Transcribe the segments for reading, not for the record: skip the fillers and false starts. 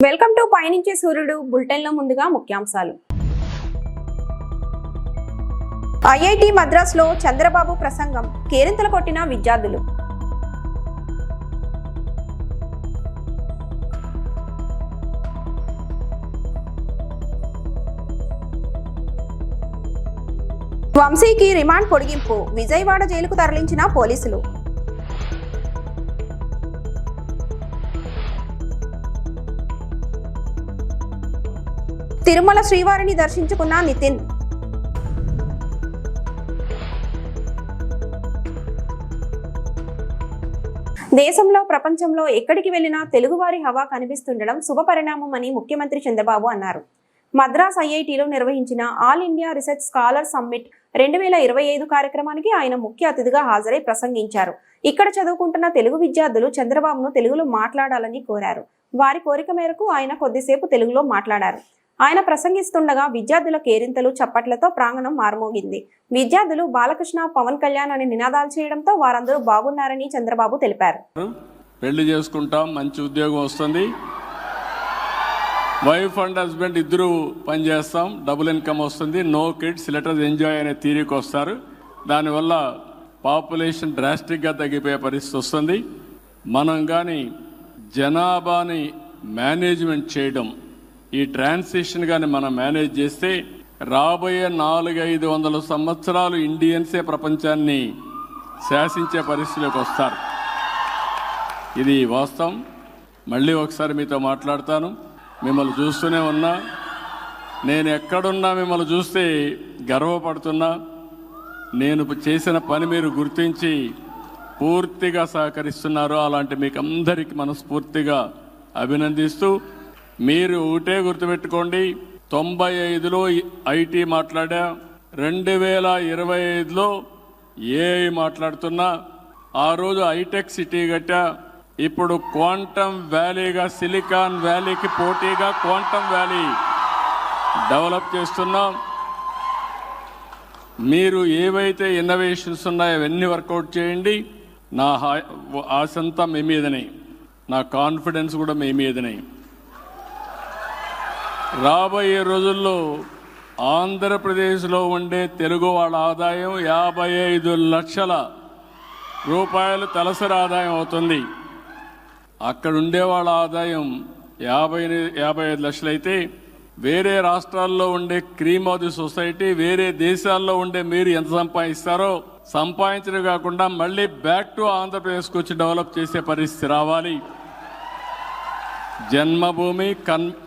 Welcome to పయనించే సూర్యుడు బులెటిన్లో ముందుగా ముఖ్యాంశాలు. ఐఐటి మద్రాసులో చంద్రబాబు ప్రసంగం కేరింతలు కొట్టిన విద్యార్థులు. వంశీకి రిమాండ్ పొడిగింపు, విజయవాడ జైలుకు తరలించిన పోలీసులు. తిరుమల శ్రీవారిని దర్శించుకున్న నితిన్. దేశంలో ప్రపంచంలో ఎక్కడికి వెళ్లినా తెలుగువారి హవా కనిపిస్తుండడం శుభపరిణామమని ముఖ్యమంత్రి చంద్రబాబు అన్నారు. మద్రాస్ ఐఐటిలో నిర్వహించిన all India research scholar summit 2025 కార్యక్రమానికి ఆయన ముఖ్య అతిథిగా హాజరై ప్రసంగించారు. ఇక్కడ చదువుకుంటున్న తెలుగు విద్యార్థులు చంద్రబాబును తెలుగులో మాట్లాడాలని కోరారు. వారి కోరిక మేరకు ఆయన కొద్దిసేపు తెలుగులో మాట్లాడారు. ఆయన ప్రసంగిస్తుండగా విద్యార్థుల కేరింతలు చప్పట్లతో ప్రాంగణం మారుమోగింది. విద్యార్థులు బాలకృష్ణ, పవన్ కళ్యాణ్ అని నినాదాలు చేయడంతో వారందరూ బాగున్నారని చంద్రబాబు తెలిపారు. పెళ్లి చేసుకుంటాం, మంచి ఉద్యోగం వస్తుంది, వైఫ్ అండ్ హస్బెండ్ ఇద్దరు పనిచేస్తాం, డబుల్ ఇన్కమ్ వస్తుంది, no kids let us enjoy అనే థియరీకి వస్తారు. దానివల్ల పాపులేషన్ డ్రాస్టిక్గా తగ్గిపోయే పరిస్థితి వస్తుంది. మనం కానీ జనాభాని మేనేజ్మెంట్ చేయడం, ఈ ట్రాన్సిషన్ కానీ మనం మేనేజ్ చేస్తే రాబోయే 400-500 సంవత్సరాలు ఇండియన్సే ప్రపంచాన్ని శాసించే పరిస్థితిలోకి వస్తారు. ఇది వాస్తవం. మళ్ళీ ఒకసారి మీతో మాట్లాడతాను. మిమ్మల్ని చూస్తూనే ఉన్నా, నేను ఎక్కడున్నా మిమ్మల్ని చూస్తే గర్వపడుతున్నా. నేను చేసిన పని మీరు గుర్తించి పూర్తిగా సహకరిస్తున్నారు. అలాంటి మీకు అందరికీ మనస్ఫూర్తిగా అభినందిస్తూ, మీరు ఒకటే గుర్తుపెట్టుకోండి, 95లో ఐటీ మాట్లాడా, 2025లో ఏఐ మాట్లాడుతున్నా. ఆ రోజు హైటెక్ సిటీ కట్టా, ఇప్పుడు క్వాంటమ్ వ్యాలీగా, సిలికాన్ వ్యాలీకి పోటీగా క్వాంటమ్ వ్యాలీ డెవలప్ చేస్తున్నాం. మీరు ఏవైతే ఇన్నోవేషన్స్ ఉన్నాయో అవన్నీ వర్కౌట్ చేయండి. నా ఆశంతా మీ మీదనే, నా కాన్ఫిడెన్స్ కూడా మీ మీదనే. రాబోయే రోజుల్లో ఆంధ్రప్రదేశ్లో ఉండే తెలుగు వాళ్ళ ఆదాయం 55 లక్షల రూపాయలు తలసరి ఆదాయం అవుతుంది. అక్కడ ఉండే వాళ్ళ ఆదాయం 55 లక్షలు అయితే, వేరే రాష్ట్రాల్లో ఉండే క్రీమ్ ఆఫ్ ది సొసైటీ, వేరే దేశాల్లో ఉండే మీరు ఎంత సంపాదిస్తారో సంపాదించడం కాకుండా మళ్ళీ బ్యాక్ టు ఆంధ్రప్రదేశ్కి వచ్చి డెవలప్ చేసే పరిస్థితి రావాలి. జన్మభూమి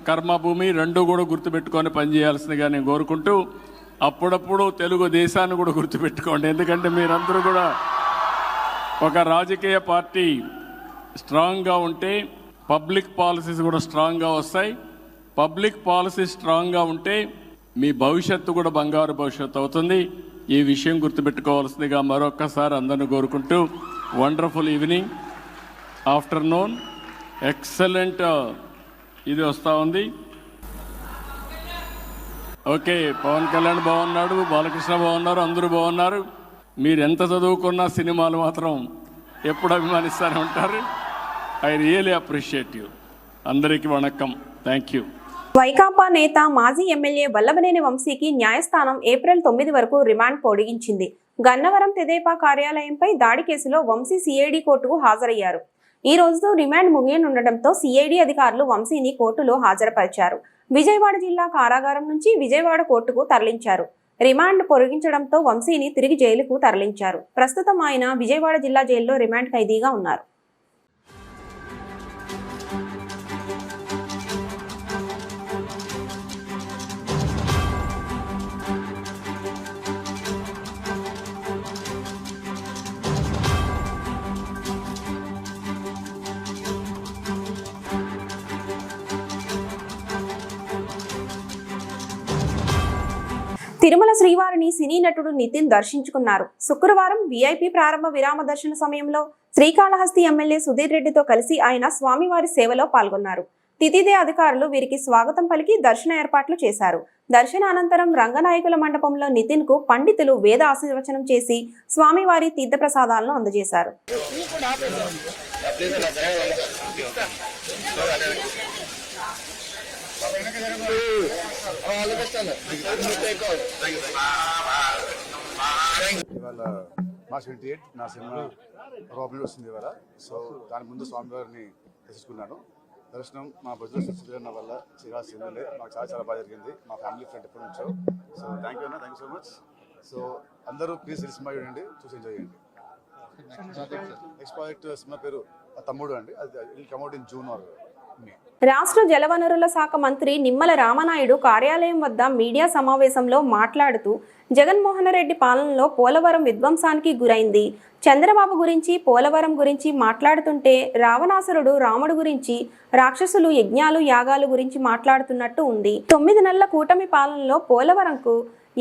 కర్మభూమి రెండు కూడా గుర్తుపెట్టుకొని పనిచేయాల్సిందిగా నేను కోరుకుంటూ, అప్పుడప్పుడు తెలుగు దేశాన్ని కూడా గుర్తుపెట్టుకోండి. ఎందుకంటే మీరందరూ కూడా ఒక రాజకీయ పార్టీ స్ట్రాంగ్గా ఉంటే పబ్లిక్ పాలసీస్ కూడా స్ట్రాంగ్గా వస్తాయి. పబ్లిక్ పాలసీ స్ట్రాంగ్గా ఉంటే మీ భవిష్యత్తు కూడా బంగారు భవిష్యత్తు అవుతుంది. ఈ విషయం గుర్తుపెట్టుకోవాల్సిందిగా మరొక్కసారి అందరిని కోరుకుంటూ, వండర్ఫుల్ ఈవినింగ్, ఆఫ్టర్నూన్, ఎక్సలెంట్ ఇది వస్తూ ఉంది. ఓకే, పవన్ కళ్యాణ్ బాగున్నాడు, బాలకృష్ణ బాగున్నారు, అందరూ బాగున్నారు. మీరు ఎంత చదువుకున్నా సినిమాలు మాత్రం ఎప్పుడు అభిమానిస్తూనే ఉంటారు. I really appreciate you. అందరికీ వణక్కం. Thank you. వైకాపా నేత మాజీ ఎమ్మెల్యే వల్లభనేని వంశీకి న్యాయస్థానం ఏప్రిల్ 9 వరకు రిమాండ్ పొడిగించింది. గన్నవరం తెదేపా కార్యాలయంపై దాడి కేసులో వంశీ సిఐడి కోర్టుకు హాజరయ్యారు. ఈ రోజుతో రిమాండ్ ముగియనుండటంతో సిఐడి అధికారులు వంశీని కోర్టులో హాజరుపరిచారు. విజయవాడ జిల్లా కారాగారం నుంచి విజయవాడ కోర్టుకు తరలించారు. రిమాండ్ పొడిగించడంతో వంశీని తిరిగి జైలుకు తరలించారు. ప్రస్తుతం ఆయన విజయవాడ జిల్లా జైల్లో రిమాండ్ ఖైదీగా ఉన్నారు. తిరుమల శ్రీవారిని సినీ నటుడు నితిన్ దర్శించుకున్నారు. శుక్రవారం విఐపి ప్రారంభ విరామ దర్శన సమయంలో శ్రీకాళహస్తి ఎమ్మెల్యే సుధీర్ రెడ్డితో కలిసి ఆయన స్వామివారి సేవలో పాల్గొన్నారు. తితిదే అధికారులు వీరికి స్వాగతం పలికి దర్శన ఏర్పాట్లు చేశారు. దర్శన అనంతరం రంగనాయకుల మండపంలో నితిన్ కు పండితులు వేద ఆశీర్వచనం చేసి స్వామివారి తీర్థప్రసాదాలను అందజేశారు. ఇవాళ మార్చ్ 28 నా సినిమా ఓపెనింగ్ వస్తుంది ఇవాళ. సో దాని ముందు స్వామివారిని దర్శించుకున్నాను. దర్శనం మా బుద్ధుల సిద్ధున్న వల్ల శ్రీరాజే మాకు చాలా బాగా జరిగింది. మా ఫ్యామిలీ ఫ్రెండ్ ఎప్పటి నుంచో. సో థ్యాంక్ యూ అన్న, thank you so much. So అందరూ ప్లీజ్ సినిమా చూడండి, చూసి ఎంజాయ్ చేయండి. నెక్స్ట్ ప్రాజెక్ట్ సినిమా పేరు తమ్ముడు అండి. అది కమ్అట్ ఇన్ జూన్ ఆర్ మే. రాష్ట్ర జలవనరుల శాఖ మంత్రి నిమ్మల రామనాయుడు కార్యాలయం వద్ద మీడియా సమావేశంలో మాట్లాడుతూ జగన్మోహన్ రెడ్డి పాలనలో పోలవరం విధ్వంసానికి గురైంది. చంద్రబాబు గురించి పోలవరం గురించి మాట్లాడుతుంటే రావణాసురుడు రాముడు గురించి, రాక్షసులు యజ్ఞాలు యాగాలు గురించి మాట్లాడుతున్నట్టు ఉంది. 9 నెలల కూటమి పాలనలో పోలవరంకు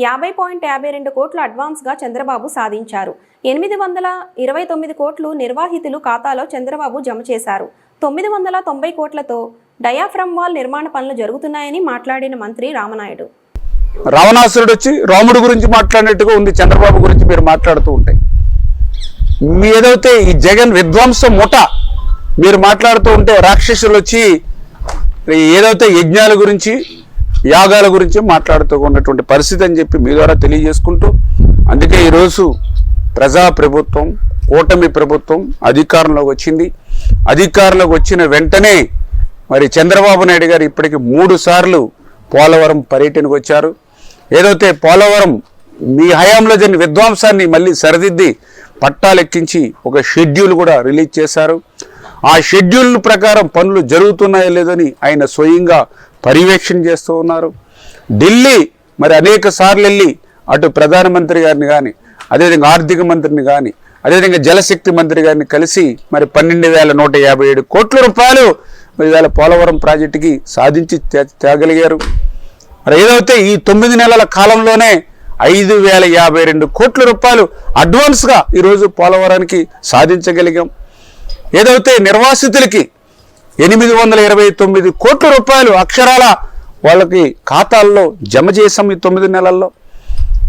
50.52 కోట్లు అడ్వాన్స్గా చంద్రబాబు సాధించారు. 829 కోట్లు నిర్వాహితులు ఖాతాలో చంద్రబాబు జమ చేశారు. 990 కోట్లతో డయాఫ్రమ్ వాల్ నిర్మాణ పనులు జరుగుతున్నాయని మాట్లాడిన మంత్రి రామనాయుడు, రావణాసురుడు వచ్చి రాముడు గురించి మాట్లాడినట్టుగా ఉంది చంద్రబాబు గురించి మీరు మాట్లాడుతూ ఉంటే. మీ ఏదైతే ఈ జగన్ విధ్వంసం ముఠ మీరు మాట్లాడుతూ ఉంటే రాక్షసులు వచ్చి ఏదైతే యజ్ఞాల గురించి యాగాల గురించి మాట్లాడుతూ ఉన్నటువంటి పరిస్థితి అని చెప్పి మీ ద్వారా తెలియజేసుకుంటూ, అందుకే ఈరోజు ప్రజా ప్రభుత్వం కూటమి ప్రభుత్వం అధికారంలోకి వచ్చింది. అధికారంలోకి వచ్చిన వెంటనే మరి చంద్రబాబు నాయుడు గారు ఇప్పటికి 3 సార్లు పోలవరం పర్యటనకు వచ్చారు. ఏదైతే పోలవరం మీ హయాంలో జరిగిన విధ్వంసాన్ని మళ్ళీ సరిదిద్ది పట్టాలెక్కించి ఒక షెడ్యూల్ కూడా రిలీజ్ చేశారు. ఆ షెడ్యూల్ ప్రకారం పనులు జరుగుతున్నాయో లేదని ఆయన స్వయంగా పర్యవేక్షణ చేస్తూ ఉన్నారు. ఢిల్లీ మరి అనేక సార్లు వెళ్ళి అటు ప్రధానమంత్రి గారిని కానీ, అదేవిధంగా ఆర్థిక మంత్రిని కానీ, అదేవిధంగా జలశక్తి మంత్రి గారిని కలిసి మరి 12,157 కోట్ల రూపాయలు మరి ఇవాళ పోలవరం ప్రాజెక్టుకి సాధించి తేగలిగారు. మరి ఏదైతే ఈ 9 నెలల కాలంలోనే 5,052 కోట్ల రూపాయలు అడ్వాన్స్గా ఈరోజు పోలవరానికి సాధించగలిగాం. ఏదైతే నిర్వాసితులకి 829 కోట్ల రూపాయలు అక్షరాల వాళ్ళకి ఖాతాల్లో జమ చేసాం ఈ 9 నెలల్లో.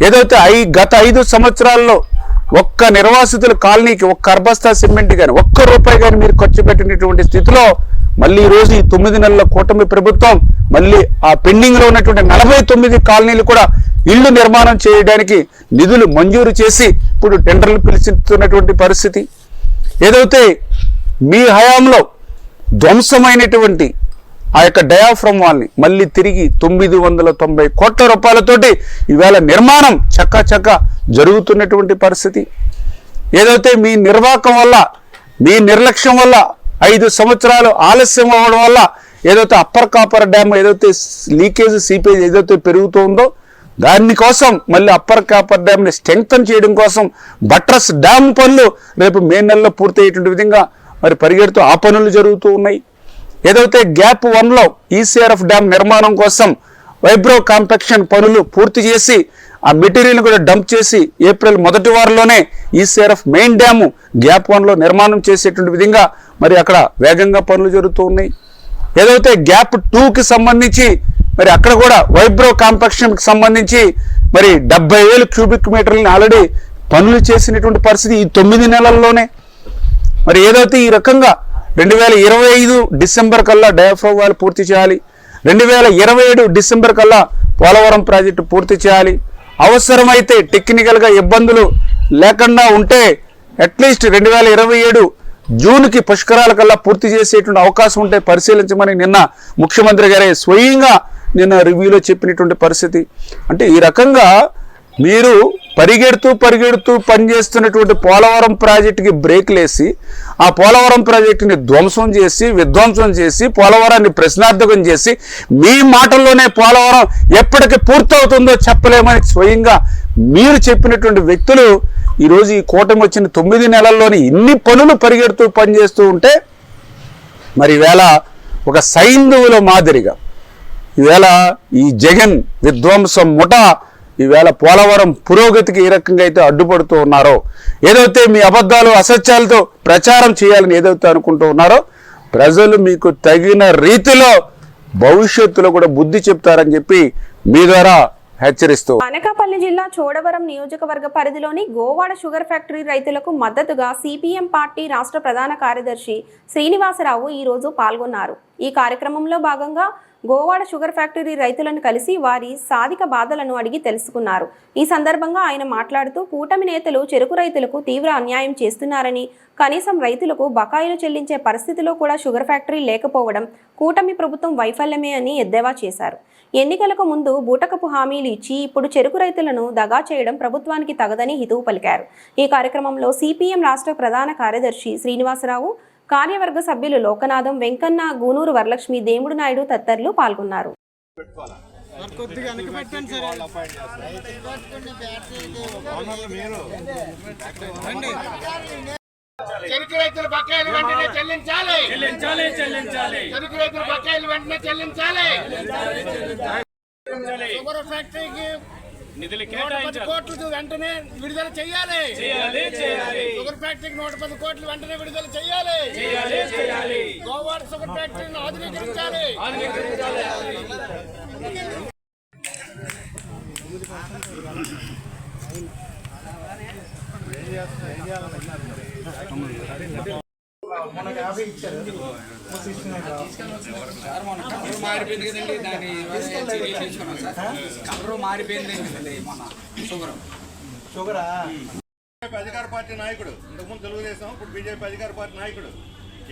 ఏదైతే గత 5 సంవత్సరాల్లో ఒక్క నిర్వాసితుల కాలనీకి ఒక్క అర్బస్తా సిమెంట్ కానీ ఒక్క రూపాయి కానీ మీరు ఖర్చు పెట్టినటువంటి స్థితిలో మళ్ళీ ఈరోజు ఈ 9 నెలల కూటమి ప్రభుత్వం మళ్ళీ ఆ పెండింగ్లో ఉన్నటువంటి 49 కాలనీలు కూడా ఇళ్లు నిర్మాణం చేయడానికి నిధులు మంజూరు చేసి ఇప్పుడు టెండర్లు పిలుస్తున్నటువంటి పరిస్థితి. ఏదైతే మీ హయాంలో ధ్వంసమైనటువంటి ఆ యొక్క డయాఫ్రమ్ వాల్ని మళ్ళీ తిరిగి 990 కోట్ల రూపాయలతోటి ఈవేళ నిర్మాణం చక్క జరుగుతున్నటువంటి పరిస్థితి. ఏదైతే మీ నిర్వాహకం వల్ల మీ నిర్లక్ష్యం వల్ల 5 సంవత్సరాలు ఆలస్యం అవ్వడం వల్ల ఏదైతే అప్పర్ కాపర్ డ్యామ్ ఏదైతే లీకేజ్ సీపేజ్ ఏదైతే పెరుగుతుందో దానికోసం మళ్ళీ అప్పర్ కాపర్ డ్యామ్ని స్ట్రెంగ్తన్ చేయడం కోసం బట్రస్ డ్యామ్ పనులు రేపు మే నెలలో పూర్తయ్యేటువంటి విధంగా మరి పరిగెడుతూ ఆ పనులు జరుగుతూ ఉన్నాయి. ఏదైతే గ్యాప్ 1లో ఈసీఆర్ఎఫ్ డ్యామ్ నిర్మాణం కోసం వైబ్రో కాంపాక్షన్ పనులు పూర్తి చేసి ఆ మెటీరియల్ కూడా డంప్ చేసి ఏప్రిల్ మొదటి వారంలోనే ఈసీఆర్ఎఫ్ మెయిన్ డ్యాము గ్యాప్ 1లో నిర్మాణం చేసేటువంటి విధంగా మరి అక్కడ వేగంగా పనులు జరుగుతూ ఉన్నాయి. ఏదైతే గ్యాప్ 2కి సంబంధించి మరి అక్కడ కూడా వైబ్రో కాంపాక్షన్కి సంబంధించి మరి 70,000 క్యూబిక్ మీటర్లని ఆల్రెడీ పనులు చేసినటువంటి పరిస్థితి ఈ 9 నెలల్లోనే. మరి ఏదైతే ఈ రకంగా 2025 డిసెంబర్ కల్లా డయాఫ్రమ్ వాల్ పూర్తి చేయాలి, 2027 డిసెంబర్ కల్లా పోలవరం ప్రాజెక్టు పూర్తి చేయాలి. అవసరమైతే టెక్నికల్గా ఇబ్బందులు లేకుండా ఉంటే అట్లీస్ట్ 2027 జూన్కి పుష్కరాల కల్లా పూర్తి చేసేటువంటి అవకాశం ఉంటే పరిశీలించమని నిన్న ముఖ్యమంత్రి గారే స్వయంగా నిన్న రివ్యూలో చెప్పినటువంటి పరిస్థితి. అంటే ఈ రకంగా మీరు పరిగెడుతూ పనిచేస్తున్నటువంటి పోలవరం ప్రాజెక్టుకి బ్రేక్లు వేసి ఆ పోలవరం ప్రాజెక్టుని విధ్వంసం చేసి పోలవరాన్ని ప్రశ్నార్థకం చేసి మీ మాటల్లోనే పోలవరం ఎప్పటికి పూర్తవుతుందో చెప్పలేమని స్వయంగా మీరు చెప్పినటువంటి వ్యక్తులు ఈరోజు ఈ కూటమి వచ్చిన 9 నెలల్లోనే ఇన్ని పనులు పరిగెడుతూ పనిచేస్తూ ఉంటే మరి ఈవేళ ఒక సైంధవుల మాదిరిగా ఈవేళ ఈ జగన్ విధ్వంసం ముఠ ఈవేళ పోలవరం పురోగతికి ఏ రకంగా అయితే అడ్డుపడుతూ ఉన్నారో, ఏదైతే మీ అబద్ధాలు అసత్యాలతో ప్రచారం చేయాలని ఏదైతే అనుకుంటూ ఉన్నారో ప్రజలు మీకు తగిన రీతిలో భవిష్యత్తులో కూడా బుద్ధి చెప్తారని చెప్పి మీ ద్వారా హెచ్చరిస్తూ. అనకాపల్లి జిల్లా చోడవరం నియోజకవర్గ పరిధిలోని గోవాడ షుగర్ ఫ్యాక్టరీ రైతులకు మద్దతుగా సిపిఎం పార్టీ రాష్ట్ర ప్రధాన కార్యదర్శి శ్రీనివాసరావు ఈ రోజు పాల్గొన్నారు. ఈ కార్యక్రమంలో భాగంగా గోవాడ షుగర్ ఫ్యాక్టరీ రైతులను కలిసి వారి సాధిక బాధలను అడిగి తెలుసుకున్నారు. ఈ సందర్భంగా ఆయన మాట్లాడుతూ కూటమి నేతలు చెరుకు రైతులకు తీవ్ర అన్యాయం చేస్తున్నారని, కనీసం రైతులకు బకాయిలు చెల్లించే పరిస్థితిలో కూడా షుగర్ ఫ్యాక్టరీ లేకపోవడం కూటమి ప్రభుత్వం వైఫల్యమే అని ఎద్దేవా చేశారు. ఎన్నికలకు ముందు బూటకపు హామీలు ఇచ్చి ఇప్పుడు చెరుకు రైతులను దగా చేయడం ప్రభుత్వానికి తగదని హితవు పలికారు. ఈ కార్యక్రమంలో సిపిఎం రాష్ట్ర ప్రధాన కార్యదర్శి శ్రీనివాసరావు, కార్యవర్గ సభ్యులు లోకనాథం, వెంకన్న, గూనూరు వరలక్ష్మి, దేముడు నాయుడు తదితరులు పాల్గొన్నారు. చెరుకు రైతుల బకాయిలు వెంటనే చెల్లించాలి. చెరుకు రైతుల బకాయిలు వెంటనే చెల్లించాలి. షుగర్ ఫ్యాక్టరీకి నిధులు 110 కోట్లు వెంటనే విడుదల చేయాలి. షుగర్ ఫ్యాక్టరీకి 110 కోట్లు వెంటనే విడుదల చేయాలి. గోవాడ షుగర్ ఫ్యాక్టరీని ఆధునీకరించాలి. అధికార పార్టీ నాయకుడు, ఇంతకుముందు తెలుగుదేశం, ఇప్పుడు బీజేపీ అధికార పార్టీ నాయకుడు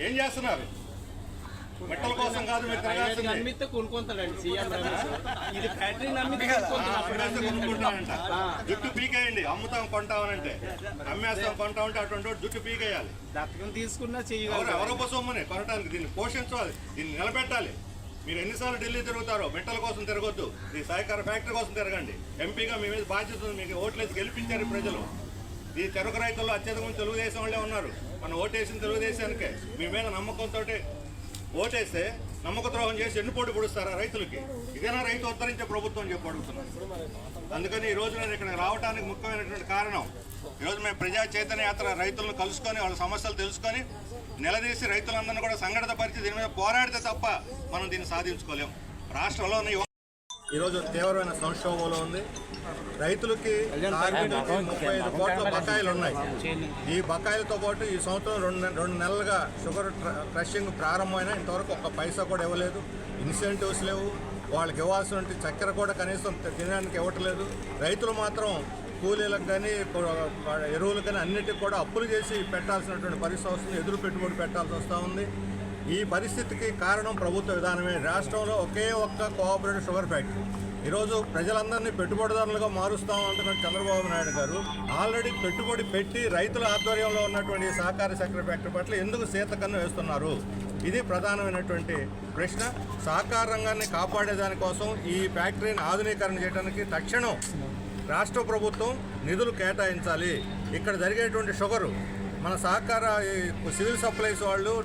ఏం చేస్తున్నారు? మెట్టల కోసం కాదు మీరు తిరగాల్సింది. కొనుక్కుంటానంట, జుట్టు పీకేయండి. అమ్ముతాం కొంటామనంటే, అమ్మేస్తాం కొంటామంటే అటువంటి జుట్టు పీకేయాలి. తీసుకున్నా ఎవరో సొమ్ముని కొనడానికి దీన్ని పోషించాలి, దీన్ని నిలబెట్టాలి. మీరు ఎన్నిసార్లు ఢిల్లీ తిరుగుతారో మెట్టల కోసం తిరగొద్దు, ఈ సహకార ఫ్యాక్టరీ కోసం తిరగండి. ఎంపీగా మీ మీద బాధ్యత ఉంది, మీకు ఓట్లేసి గెలిపించారు ప్రజలు. ఈ చెరుకు రైతుల్లో అత్యధికం తెలుగుదేశం వాళ్ళే ఉన్నారు. మనం ఓటేసిన తెలుగుదేశానికే. మీ మీద నమ్మకంతో ఓటేస్తే నమ్మక ద్రోహం చేసి ఎన్నుపోటు పొడుస్తారా రైతులకి? ఇదేనా రైతు ఉద్ధరించే ప్రభుత్వం అని చెప్పి అడుగుతున్నాను. అందుకని ఈరోజు నేను ఇక్కడ రావడానికి ముఖ్యమైనటువంటి కారణం, ఈరోజు మేము ప్రజా చైతన్య యాత్ర రైతులను కలుసుకొని వాళ్ళ సమస్యలు తెలుసుకొని నిలదీసి రైతులందరినీ కూడా సంఘటిత పరిస్థితి దీని మీద పోరాడితే తప్ప మనం దీన్ని సాధించుకోలేము. రాష్ట్రంలోని ఈరోజు తీవ్రమైన సంక్షోభంలో ఉంది. రైతులకి 35 కోట్ల బకాయిలు ఉన్నాయి. ఈ బకాయిలతో పాటు ఈ సంవత్సరం రెండు నెలలుగా షుగర్ క్రషింగ్ ప్రారంభమైన ఇంతవరకు ఒక్క పైసా కూడా ఇవ్వలేదు. ఇన్సెంటివ్స్ లేవు, వాళ్ళకి ఇవ్వాల్సిన చక్కెర కూడా కనీసం తినడానికి ఇవ్వట్లేదు. రైతులు మాత్రం కూలీలకు కానీ ఎరువులు కానీ అన్నిటికీ కూడా అప్పులు చేసి పెట్టాల్సినటువంటి పరిస్థితి వస్తుంది, ఎదురు పెట్టుబడి పెట్టాల్సి వస్తూ ఉంది. ఈ పరిస్థితికి కారణం ప్రభుత్వ విధానమే. రాష్ట్రంలో ఒకే ఒక్క కోఆపరేటివ్ షుగర్ ఫ్యాక్టరీ ఈరోజు ప్రజలందరినీ పెట్టుబడిదారులుగా మారుస్తాం అంటున్న చంద్రబాబు నాయుడు గారు ఆల్రెడీ పెట్టుబడి పెట్టి రైతుల ఆధ్వర్యంలో ఉన్నటువంటి సహకార చక్కెర ఫ్యాక్టరీ పట్ల ఎందుకు సీతకన్ను వేస్తున్నారు? ఇది ప్రధానమైనటువంటి ప్రశ్న. సహకార రంగాన్ని కాపాడేదానికోసం ఈ ఫ్యాక్టరీని ఆధునీకరణ చేయడానికి తక్షణం రాష్ట్ర ప్రభుత్వం నిధులు కేటాయించాలి. ఇక్కడ జరిగేటువంటి షుగరు మన సహకార సివిల్ సప్లైస్ వాళ్ళు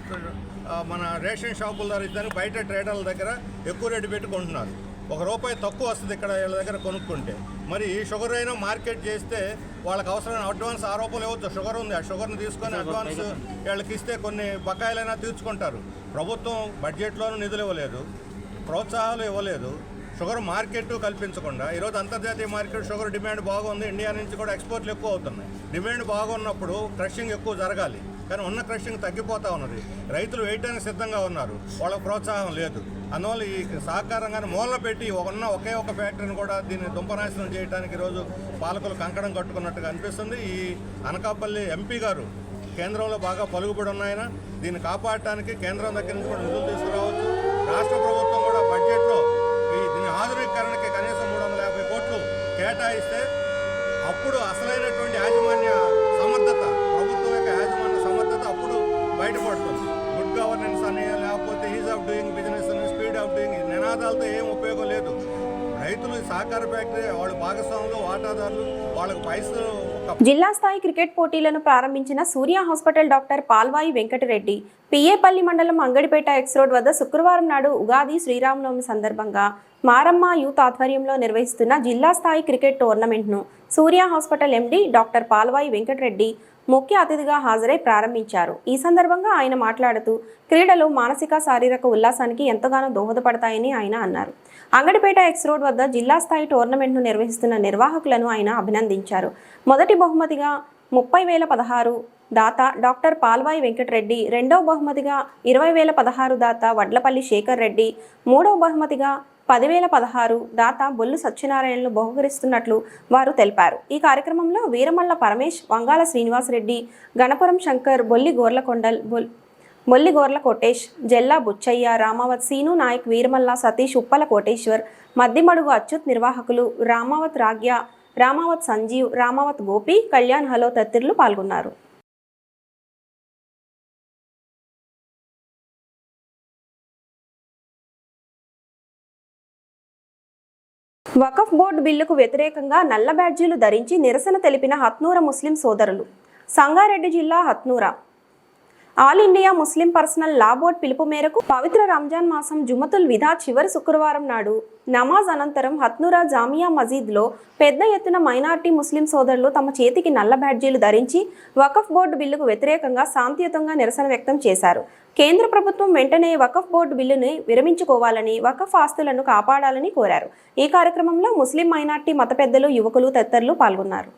మన రేషన్ షాపుల ద్వారా ఇద్దరు బయట ట్రేడర్ల దగ్గర ఎక్కువ రేటు పెట్టుకుంటున్నారు. ₹1 తక్కువ వస్తుంది ఇక్కడ వీళ్ళ దగ్గర కొనుక్కుంటే. మరి ఈ షుగర్ అయినా మార్కెట్ చేస్తే వాళ్ళకి అవసరమైన అడ్వాన్స్ రూపాయలు ఇవ్వచ్చు. షుగర్ ఉంది, ఆ షుగర్ని తీసుకొని అడ్వాన్స్ వీళ్ళకి ఇస్తే కొన్ని బకాయిలైనా తీర్చుకుంటారు. ప్రభుత్వం బడ్జెట్లోనూ నిధులు ఇవ్వలేదు, ప్రోత్సాహాలు ఇవ్వలేదు, షుగర్ మార్కెట్ కల్పించకుండా. ఈరోజు అంతర్జాతీయ మార్కెట్ షుగర్ డిమాండ్ బాగుంది, ఇండియా నుంచి కూడా ఎక్స్పోర్ట్లు ఎక్కువ అవుతున్నాయి. డిమాండ్ బాగున్నప్పుడు క్రషింగ్ ఎక్కువ జరగాలి, కానీ ఉన్న క్రషింగ్ తగ్గిపోతూ ఉన్నది. రైతులు వేయటానికి సిద్ధంగా ఉన్నారు, వాళ్ళకు ప్రోత్సాహం లేదు. అందువల్ల ఈ సహకారంగానే మూల పెట్టి ఒకే ఒక ఫ్యాక్టరీని కూడా దీన్ని దుంపనాశనం చేయడానికి ఈరోజు పాలకులు కంకణం కట్టుకున్నట్టుగా అనిపిస్తుంది. ఈ అనకాపల్లి ఎంపీ గారు కేంద్రంలో బాగా పలుకుబడి ఉన్నాయన, దీన్ని కాపాడటానికి కేంద్రం దగ్గర నుంచి కూడా నిధులు తీసుకురావచ్చు. రాష్ట్ర ప్రభుత్వం కూడా బడ్జెట్లో దీని ఆధునీకరణకి కనీసం 350 కోట్లు కేటాయిస్తే అప్పుడు అసలైనటువంటి యాజమాన్య సమర్థత, ప్రభుత్వం యొక్క యాజమాన్య సమర్థత అప్పుడు బయటపడుతుంది. గుడ్ గవర్నెన్స్ అని, లేకపోతే ఈజ్ ఆఫ్ డూయింగ్ బిజినెస్ అని, స్పీడ్ ఆఫ్ డూయింగ్ నినాదాలతో ఏం ఉపయోగం లేదు. రైతులు సహకార ఫ్యాక్టరీ వాళ్ళ భాగస్వాములు, వాటాదారులు, వాళ్ళకు పైసలు. జిల్లా స్థాయి క్రికెట్ పోటీలను ప్రారంభించిన సూర్య హాస్పిటల్ డాక్టర్ పాల్వాయి వెంకటరెడ్డి పిఏపల్లి మండలం అంగడిపేట ఎక్స్ రోడ్ వద్ద శుక్రవారం నాడు ఉగాది శ్రీరామనవమి సందర్భంగా మారమ్మ యూత్ ఆధ్వర్యంలో నిర్వహిస్తున్న జిల్లా స్థాయి క్రికెట్ టోర్నమెంట్ను Surya hospital MD doctor Palvai Venkatareddy ముఖ్య అతిథిగా హాజరై ప్రారంభించారు. ఈ సందర్భంగా ఆయన మాట్లాడుతూ క్రీడలు మానసిక శారీరక ఉల్లాసానికి ఎంతగానో దోహదపడతాయని ఆయన అన్నారు. అంగడిపేట ఎక్స్ రోడ్ వద్ద జిల్లా స్థాయి టోర్నమెంట్ను నిర్వహిస్తున్న నిర్వాహకులను ఆయన అభినందించారు. మొదటి బహుమతిగా 30,016 దాత డాక్టర్ పాల్వాయి వెంకటరెడ్డి, రెండవ బహుమతిగా 20,016 దాత వడ్లపల్లి శేఖర్ రెడ్డి, మూడవ బహుమతిగా 10,016 దాత బొల్లు సత్యనారాయణలు బహుకరిస్తున్నట్లు వారు తెలిపారు. ఈ కార్యక్రమంలో వీరమల్ల పరమేష్, వంగాల శ్రీనివాసరెడ్డి, గణపురం శంకర్, బొల్లి గోర్ల కోటేష్, జల్లా బుచ్చయ్య, రామావత్ సీను నాయక్, వీరమల్ల సతీష్, ఉప్పల కోటేశ్వర్, మద్దిమడుగు అచ్యుత్ నిర్వాహకులు రామావత్ రాగ్య, రామావత్ సంజీవ్, రామావత్ గోపి, కళ్యాణ్ హలో తదితరులు పాల్గొన్నారు. వకఫ్ బోర్డు బిల్లుకు వ్యతిరేకంగా నల్ల బ్యాడ్జీలు ధరించి నిరసన తెలిపిన హత్నూర ముస్లిం సోదరులు. సంగారెడ్డి జిల్లా Hathnura all India Muslim personal law board పిలుపు మేరకు పవిత్ర రంజాన్ మాసం జుమతుల్ విదా చివరి శుక్రవారం నాడు నమాజ్ అనంతరం హత్నూరా జామియా మసీద్లో పెద్ద ఎత్తున మైనార్టీ ముస్లిం సోదరులు తమ చేతికి నల్ల బ్యాడ్జీలు ధరించి వకఫ్ బోర్డు బిల్లుకు వ్యతిరేకంగా శాంతియుతంగా నిరసన వ్యక్తం చేశారు. కేంద్ర ప్రభుత్వం వెంటనే వకఫ్ బోర్డు బిల్లుని విరమించుకోవాలని, వకఫ్ ఆస్తులను కాపాడాలని కోరారు. ఈ కార్యక్రమంలో ముస్లిం మైనార్టీ మత పెద్దలు, యువకులు తదితరులు పాల్గొన్నారు.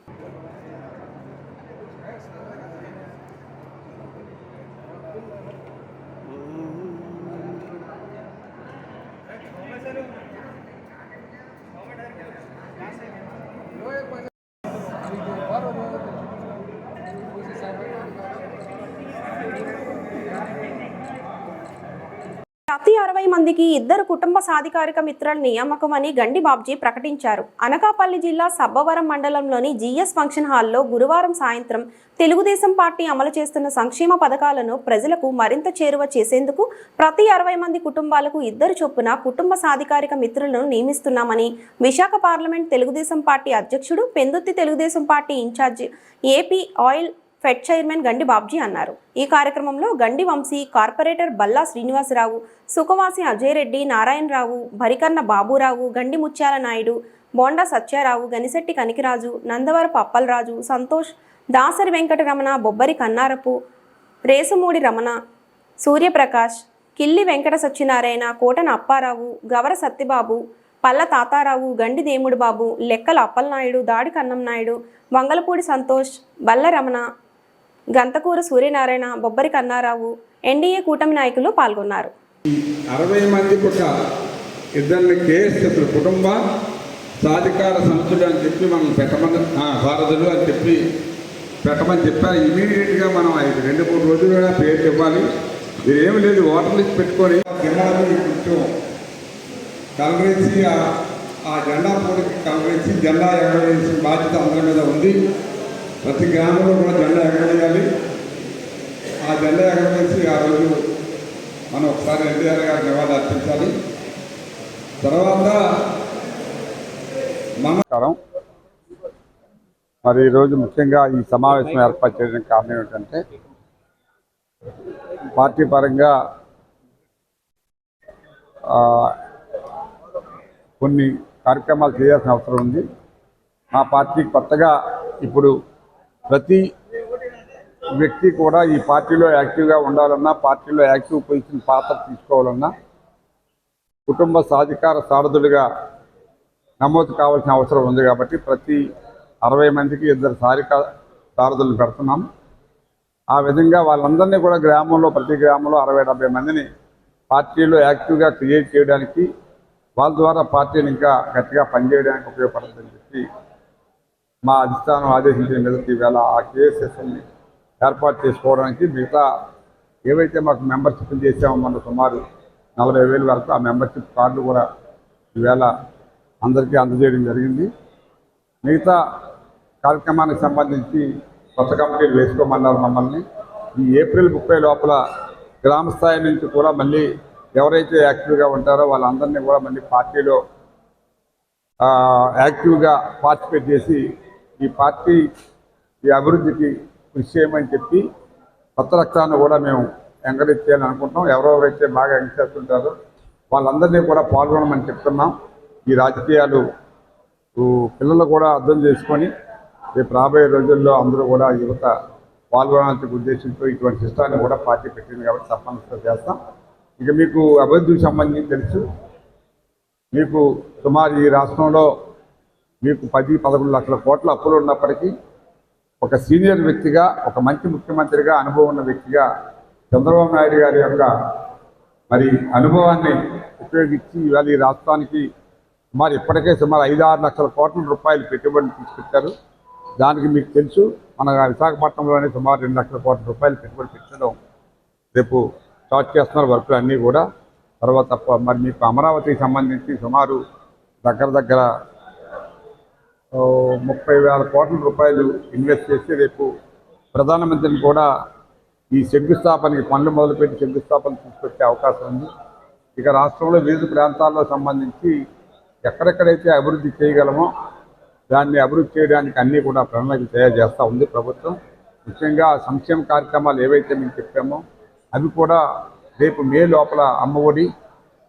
ప్రతి 60 మందికి 2 కుటుంబ సాధికారిక మిత్రుల నియామకమని గండి బాబ్జీ ప్రకటించారు. అనకాపల్లి జిల్లా సబ్బవరం మండలంలోని జీఎస్ ఫంక్షన్ హాల్లో గురువారం సాయంత్రం తెలుగుదేశం పార్టీ అమలు చేస్తున్న సంక్షేమ పథకాలను ప్రజలకు మరింత చేరువ చేసేందుకు ప్రతి 60 మంది కుటుంబాలకు 2 చొప్పున కుటుంబ సాధికారిక మిత్రులను నియమిస్తున్నామని విశాఖ పార్లమెంట్ తెలుగుదేశం పార్టీ అధ్యక్షుడు, Pendurthi Telugu Desam party incharge, AP oil fed chairman Gandi Babji అన్నారు. ఈ కార్యక్రమంలో గండి వంశీ, కార్పొరేటర్ బల్లా శ్రీనివాసరావు, సుఖవాసి అజయ్ రెడ్డి, నారాయణరావు, భరికన్న బాబురావు, గండి ముత్యాల నాయుడు, బోండా సత్యారావు, గనిశెట్టి కనికిరాజు, నందవరపు అప్పలరాజు, సంతోష్, దాసరి వెంకటరమణ, బొబ్బరి కన్నారపు, రేసుమూడి రమణ, సూర్యప్రకాష్, కిల్లి వెంకట సత్యనారాయణ, కోటన అప్పారావు, గవర సత్యబాబు, పల్ల తాతారావు, గండి దేముడు బాబు, లెక్కల అప్పలనాయుడు, దాడి కన్నం నాయుడు, వంగలపూడి సంతోష్, బల్ల రమణ, గంతకూర సూర్యనారాయణ, బొబ్బరి కన్నారావు, ఎన్డీఏ కూటమి నాయకులు పాల్గొన్నారు. 60 మందికి ఒక 2 కేఎస్ఎస్లు కుటుంబ సాధికార సంస్థలు అని చెప్పి మనం పెట్టమని, సారథులు అని చెప్పి పెట్టమని చెప్పారు. ఇమీడియట్గా మనం 2-3 రోజులుగా పేరు ఇవ్వాలి. మీరు ఏమి లేదు, ఓటర్ లిస్ట్ పెట్టుకొని జిల్లాలో కొంచెం కలగరేసి ఆ జెండా పూడికి కలగరేసి జెండా ఎగరవేసిన బాధ్యత అందరి మీద ఉంది. ప్రతి గ్రామంలో కూడా జెండా ఎగరవేయాలి. ఆ జెండా ఎగరవేసి ఆ రోజు మనం ఒకసారి ఎన్టీఆర్ గారు నివాళులు అర్పించాలి. తర్వాత నమస్కారం. మరి ఈరోజు ముఖ్యంగా ఈ సమావేశం ఏర్పాటు చేయడానికి కారణం ఏమిటంటే, పార్టీ పరంగా కొన్ని కార్యక్రమాలు చేయాల్సిన అవసరం ఉంది. మా పార్టీ కొత్తగా ఇప్పుడు ప్రతి వ్యక్తి కూడా ఈ పార్టీలో యాక్టివ్గా ఉండాలన్నా, పార్టీలో యాక్టివ్ పొజిషన్ పాత్ర తీసుకోవాలన్నా కుటుంబ సాధికార సారథులుగా నమోదు కావాల్సిన అవసరం ఉంది. కాబట్టి ప్రతి 60 మందికి 2 సారథులు పెడుతున్నాం. ఆ విధంగా వాళ్ళందరినీ కూడా గ్రామంలో, ప్రతి గ్రామంలో 60-70 మందిని పార్టీలో యాక్టివ్గా క్రియేట్ చేయడానికి, వాళ్ళ ద్వారా పార్టీని ఇంకా గట్టిగా పనిచేయడానికి ఉపయోగపడుతుందని చెప్పి మా అధిష్టానం ఆదేశించిన మీదకి ఈవేళ ఆ కేఎస్ఎస్ని ఏర్పాటు చేసుకోవడానికి మిగతా ఏవైతే మాకు మెంబర్షిప్ చేసామో మన సుమారు 40,000 వరకు ఆ మెంబర్షిప్ కార్డులు కూడా ఈవేళ అందరికీ అందజేయడం జరిగింది. మిగతా కార్యక్రమానికి సంబంధించి కొత్త కమిటీలు వేసుకోమన్నారు మమ్మల్ని. ఈ ఏప్రిల్ 30 లోపల గ్రామ స్థాయి నుంచి కూడా మళ్ళీ ఎవరైతే యాక్టివ్గా ఉంటారో వాళ్ళందరినీ కూడా మళ్ళీ పార్టీలో యాక్టివ్గా పార్టిసిపేట్ చేసి ఈ పార్టీ ఈ అభివృద్ధికి కృషి చేయమని చెప్పి కొత్త రక్తాన్ని కూడా మేము ఎంకరేజ్ చేయాలని అనుకుంటున్నాం. ఎవరెవరైతే బాగా ఎంకరేజ్ చేస్తుంటారో వాళ్ళందరినీ కూడా పాల్గొనమని చెప్తున్నాం. ఈ రాజకీయాలు పిల్లలు కూడా అర్థం చేసుకొని రేపు రాబోయే రోజుల్లో అందరూ కూడా యువత పాల్గొనాల్సిన ఉద్దేశంతో ఇటువంటి సిస్టాన్ని కూడా పార్టీ పెట్టింది కాబట్టి తప్పనిసరిగా చేస్తాం. ఇక మీకు అభివృద్ధికి సంబంధించి తెలుసు, మీకు సుమారు ఈ రాష్ట్రంలో మీకు 10-11 లక్షల కోట్ల అప్పులు ఉన్నప్పటికీ ఒక సీనియర్ వ్యక్తిగా, ఒక మంచి ముఖ్యమంత్రిగా, అనుభవం ఉన్న వ్యక్తిగా చంద్రబాబు నాయుడు గారి యొక్క మరి అనుభవాన్ని ఉపయోగించి ఇవాళ ఈ రాష్ట్రానికి ఇప్పటికే సుమారు 5-6 లక్షల కోట్ల రూపాయలు పెట్టుబడులు తీసుకొచ్చారు. దానికి మీకు తెలుసు, మన విశాఖపట్నంలోనే సుమారు 2 లక్షల కోట్ల రూపాయలు పెట్టుబడి పెట్టడం రేపు స్టార్ట్ చేస్తున్నారు వర్కులు అన్నీ కూడా. తర్వాత మరి మీకు అమరావతికి సంబంధించి సుమారు దగ్గర 30,000 కోట్ల రూపాయలు ఇన్వెస్ట్ చేసి రేపు ప్రధానమంత్రిని కూడా ఈ శంకుస్థాపనకి పనులు మొదలుపెట్టి శంకుస్థాపన తీసుకొచ్చే అవకాశం ఉంది. ఇక రాష్ట్రంలో వివిధ ప్రాంతాల్లో సంబంధించి ఎక్కడెక్కడైతే అభివృద్ధి చేయగలమో దాన్ని అభివృద్ధి చేయడానికి అన్నీ కూడా ప్రణాళికలు తయారు చేస్తూ ఉంది ప్రభుత్వం. ముఖ్యంగా సంక్షేమ కార్యక్రమాలు ఏవైతే మేము చెప్పామో అవి కూడా రేపు మే లోపల అమ్మఒడి,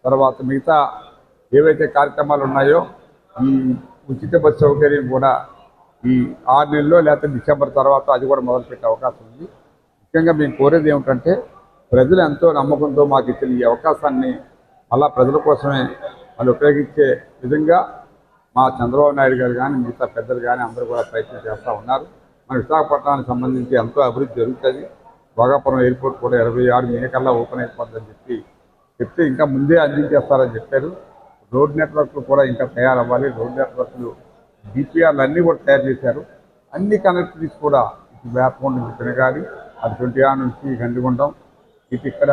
తర్వాత మిగతా ఏవైతే కార్యక్రమాలు ఉన్నాయో ఈ ఉచిత బస్సు సౌకర్యం కూడా ఈ 6 నెలల్లో లేకపోతే డిసెంబర్ తర్వాత అది కూడా మొదలుపెట్టే అవకాశం ఉంది. ముఖ్యంగా మేము కోరేది ఏమిటంటే ప్రజలు ఎంతో నమ్మకంతో మాకు ఇచ్చిన ఈ అవకాశాన్ని అలా ప్రజల కోసమే వాళ్ళు ఉపయోగించే విధంగా మా చంద్రబాబు నాయుడు గారు కానీ మిగతా పెద్దలు కానీ అందరూ కూడా ప్రయత్నం చేస్తూ ఉన్నారు. మన విశాఖపట్నానికి సంబంధించి ఎంతో అభివృద్ధి జరుగుతుంది. భోగాపురం ఎయిర్పోర్ట్ కూడా 26 మే కల్లా ఓపెన్ అయిపోతుందని చెప్తే ఇంకా ముందే అందించేస్తారని చెప్పారు. రోడ్ నెట్వర్క్లు కూడా ఇంకా తయారవ్వాలి. రోడ్ నెట్వర్క్లు డిపిఆర్లు అన్నీ కూడా తయారు చేశారు. అన్ని కనెక్టివిటీస్ కూడా ఇటు వేపకొండ నుంచి పినగాలి, అటు 26 నుంచి గండిగుండం, ఇటు ఇక్కడ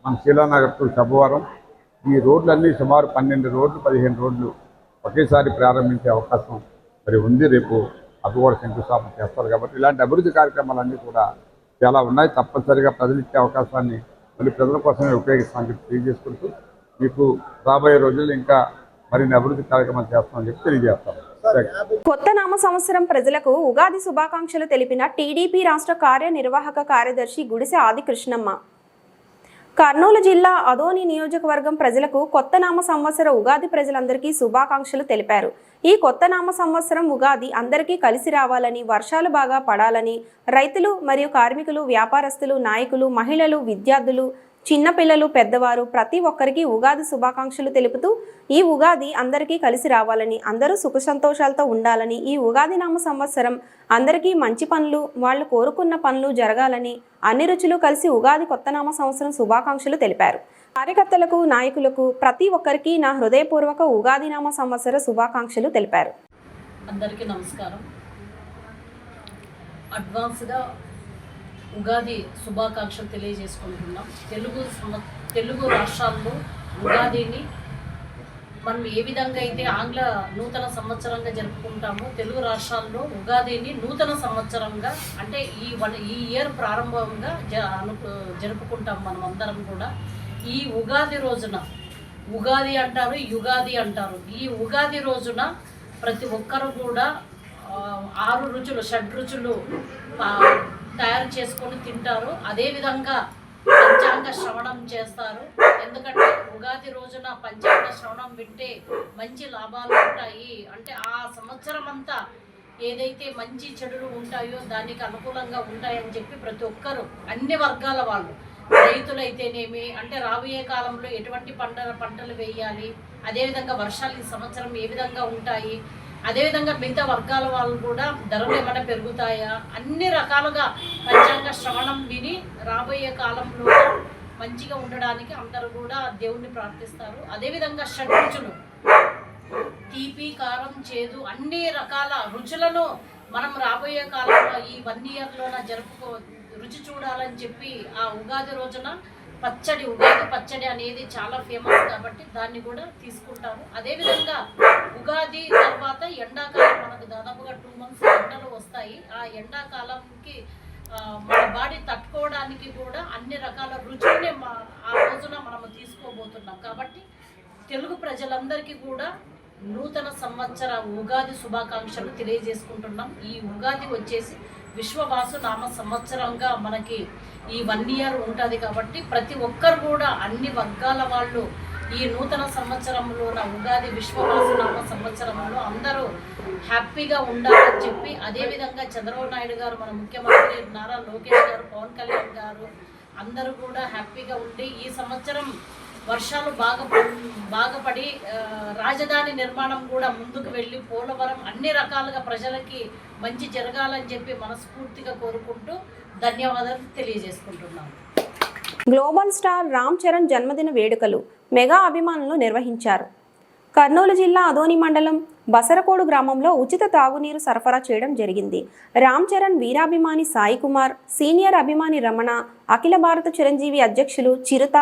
మన శీలానగర్ టు సబ్బవరం, ఈ రోడ్లన్నీ సుమారు 12 రోడ్లు 15 రోడ్లు ఒకేసారి ప్రారంభించే అవకాశం మరి ఉంది. రేపు అవి కూడా శంకుస్థాపన చేస్తారు. కాబట్టి ఇలాంటి అభివృద్ధి కార్యక్రమాలన్నీ కూడా చాలా ఉన్నాయి. తప్పనిసరిగా ప్రజలు ఇచ్చే అవకాశాన్ని మళ్ళీ ప్రజల కోసమే ఉపయోగిస్తామని చెప్పి తెలియజేసుకుంటూ మీకు రాబోయే రోజుల్లో ఇంకా మరిన్ని అభివృద్ధి కార్యక్రమాలు చేస్తామని చెప్పి తెలియజేస్తాం. కొత్త నామ సంవత్సరం ప్రజలకు ఉగాది శుభాకాంక్షలు తెలిపిన టీడీపీ రాష్ట్ర కార్యనిర్వాహక కార్యదర్శి గుడిసె ఆది కృష్ణమ్మ. కర్నూలు జిల్లా అదోని నియోజకవర్గం ప్రజలకు కొత్త నామ సంవత్సర ఉగాది ప్రజలందరికీ శుభాకాంక్షలు తెలిపారు. ఈ కొత్త నామ సంవత్సరం ఉగాది అందరికీ కలిసి రావాలని, వర్షాలు బాగా పడాలని రైతులు మరియు కార్మికులు, వ్యాపారస్తులు, నాయకులు, మహిళలు, విద్యార్థులు, చిన్నపిల్లలు, పెద్దవారు ప్రతి ఒక్కరికి ఉగాది శుభాకాంక్షలు తెలుపుతూ ఈ ఉగాది అందరికీ కలిసి రావాలని, అందరూ సుఖ సంతోషాలతో ఉండాలని, ఈ ఉగాది నామ సంవత్సరం అందరికీ మంచి పనులు, వాళ్ళు కోరుకున్న పనులు జరగాలని అన్ని రుచులు కలిసి ఉగాది కొత్త నామ సంవత్సరం శుభాకాంక్షలు తెలిపారు. కార్యకర్తలకు, నాయకులకు ప్రతి ఒక్కరికి నా హృదయపూర్వక ఉగాది నామ సంవత్సర శుభాకాంక్షలు తెలిపారు. అందరికీ నమస్కారం. అడ్వాన్స్గా ఉగాది శుభాకాంక్షలు తెలియజేసుకుంటున్నాం. తెలుగు రాష్ట్రాల్లో ఉగాదిని మనం ఏ విధంగా అయితే ఆంగ్ల నూతన సంవత్సరంగా జరుపుకుంటామో తెలుగు రాష్ట్రాల్లో ఉగాదిని నూతన సంవత్సరంగా అంటే ఈ ఇయర్ ప్రారంభంగా జరుపుకుంటాం మనం అందరం కూడా. ఈ ఉగాది రోజున ఉగాది అంటారు, యుగాది అంటారు. ఈ ఉగాది రోజున ప్రతి ఒక్కరు కూడా 6 రుచులు, 6 రుచులు తయారు చేసుకొని తింటారు. అదేవిధంగా పంచాంగ శ్రవణం చేస్తారు. ఎందుకంటే ఉగాది రోజున పంచాంగ శ్రవణం వింటే మంచి లాభాలు ఉంటాయి. అంటే ఆ సంవత్సరం అంతా ఏదైతే మంచి చెడులు ఉంటాయో దానికి అనుకూలంగా ఉంటాయని చెప్పి ప్రతి ఒక్కరు, అన్ని వర్గాల వాళ్ళు, రైతులైతేనేమి, అంటే రాబోయే కాలంలో ఎటువంటి పంటలు వేయాలి, అదేవిధంగా వర్షాలు ఈ సంవత్సరం ఏ విధంగా ఉంటాయి, అదేవిధంగా మిగతా వర్గాల వాళ్ళు కూడా ధరలు ఏమైనా పెరుగుతాయా, అన్ని రకాలుగా పంచాంగ శ్రవణం విని రాబోయే కాలంలో మంచిగా ఉండడానికి అందరూ కూడా దేవుణ్ణి ప్రార్థిస్తారు. అదేవిధంగా 6 రుచులు, తీపి, కారం, చేదు, అన్ని రకాల రుచులను మనం రాబోయే కాలంలో ఈ 1 ఇయర్లోన రుచి చూడాలని చెప్పి ఆ ఉగాది రోజున ఉగాది పచ్చడి అనేది చాలా ఫేమస్ కాబట్టి దాన్ని కూడా తీసుకుంటారు. అదేవిధంగా ఉగాది తర్వాత ఎండాకాలం, మనకు దాదాపుగా 2 months ఎండలు వస్తాయి. ఆ ఎండాకాలంకి మన బాడీ తట్టుకోవడానికి కూడా అన్ని రకాల రుచుల్ని ఆ రోజున మనము తీసుకోబోతున్నాం. కాబట్టి తెలుగు ప్రజలందరికీ కూడా నూతన సంవత్సర ఉగాది శుభాకాంక్షలు తెలియజేసుకుంటున్నాం. ఈ ఉగాది వచ్చేసి విశ్వవాసు నామ సంవత్సరంగా మనకి ఈ 1 year ఉంటుంది. కాబట్టి ప్రతి ఒక్కరు కూడా, అన్ని వర్గాల వాళ్ళు ఈ నూతన సంవత్సరంలోన ఉగాది విశ్వవాసు నామ సంవత్సరంలో అందరూ హ్యాపీగా ఉండాలని చెప్పి, అదేవిధంగా చంద్రబాబు నాయుడు గారు, మన ముఖ్యమంత్రి నారా లోకేష్ గారు, పవన్ కళ్యాణ్ గారు అందరూ కూడా హ్యాపీగా ఉండి ఈ సంవత్సరం వర్షాలు బాగా పడి రాజధాని నిర్మాణం కూడా ముందుకు వెళ్ళి పోలవరం అన్ని రకాలుగా ప్రజలకి మంచి జరగాలని చెప్పి మనస్ఫూర్తిగా కోరుకుంటూ ధన్యవాదాలు తెలియజేసుకుంటున్నాను. గ్లోబల్ స్టార్ రామ్ చరణ్ జన్మదిన వేడుకలు మెగా అభిమానులు నిర్వహించారు. కర్నూలు జిల్లా అదోని మండలం బసరకోడు గ్రామంలో ఉచిత తాగునీరు సరఫరా చేయడం జరిగింది. రామ్ చరణ్ వీరాభిమాని సాయి కుమార్, సీనియర్ అభిమాని రమణ, అఖిల భారత చిరంజీవి అధ్యక్షులు చిరుత